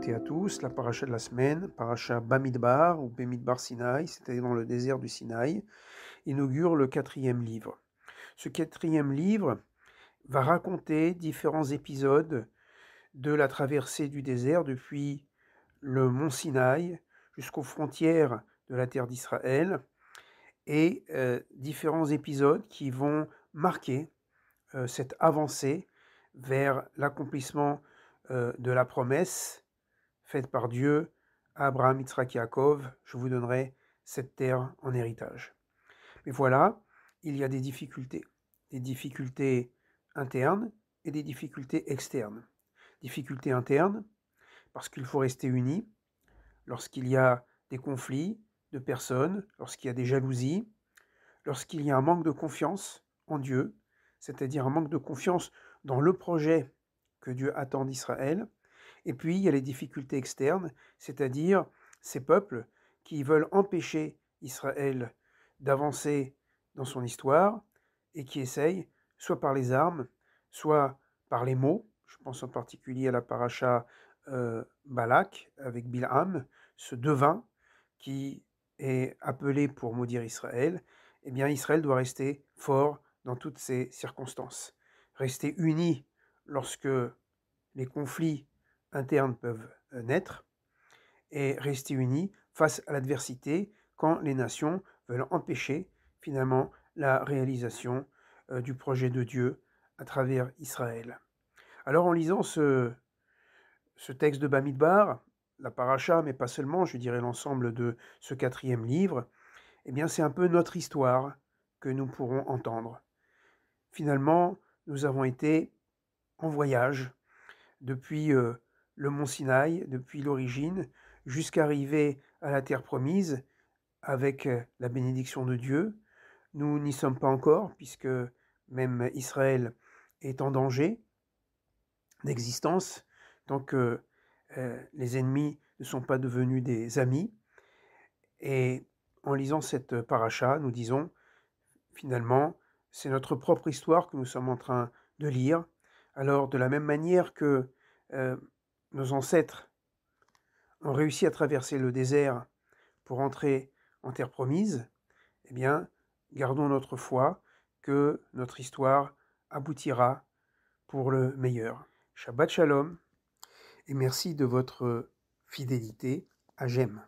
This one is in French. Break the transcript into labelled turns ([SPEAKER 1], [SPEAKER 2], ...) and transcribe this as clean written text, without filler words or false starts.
[SPEAKER 1] toutes et à tous, la paracha de la semaine, paracha Bamidbar ou Bemidbar Sinaï, c'est-à-dire dans le désert du Sinaï, inaugure le 4e livre. Ce 4e livre va raconter différents épisodes de la traversée du désert depuis le mont Sinaï jusqu'aux frontières de la terre d'Israël et différents épisodes qui vont marquer cette avancée vers l'accomplissement de la promesse faite par Dieu à Abraham, Yitzhak et Yaakov, je vous donnerai cette terre en héritage. Mais voilà, il y a des difficultés internes et des difficultés externes. Difficultés internes, parce qu'il faut rester unis lorsqu'il y a des conflits de personnes, lorsqu'il y a des jalousies, lorsqu'il y a un manque de confiance en Dieu, c'est-à-dire un manque de confiance dans le projet que Dieu attend d'Israël. Et puis, il y a les difficultés externes, c'est-à-dire ces peuples qui veulent empêcher Israël d'avancer dans son histoire et qui essayent, soit par les armes, soit par les mots. Je pense en particulier à la paracha Balak avec Bilham, ce devin qui est appelé pour maudire Israël. Eh bien, Israël doit rester fort dans toutes ces circonstances. Rester uni lorsque les conflits internes peuvent naître et rester unis face à l'adversité quand les nations veulent empêcher finalement la réalisation du projet de Dieu à travers Israël. Alors en lisant ce texte de Bamidbar, la paracha, mais pas seulement, je dirais l'ensemble de ce 4e livre, eh bien c'est un peu notre histoire que nous pourrons entendre. Finalement, nous avons été en voyage depuis le mont Sinaï, depuis l'origine, jusqu'à arriver à la terre promise avec la bénédiction de Dieu. Nous n'y sommes pas encore, puisque même Israël est en danger d'existence, tant que les ennemis ne sont pas devenus des amis. Et en lisant cette paracha, nous disons, finalement, c'est notre propre histoire que nous sommes en train de lire. Alors, de la même manière que nos ancêtres ont réussi à traverser le désert pour entrer en terre promise, eh bien, gardons notre foi que notre histoire aboutira pour le meilleur. Shabbat Shalom et merci de votre fidélité à J'aime.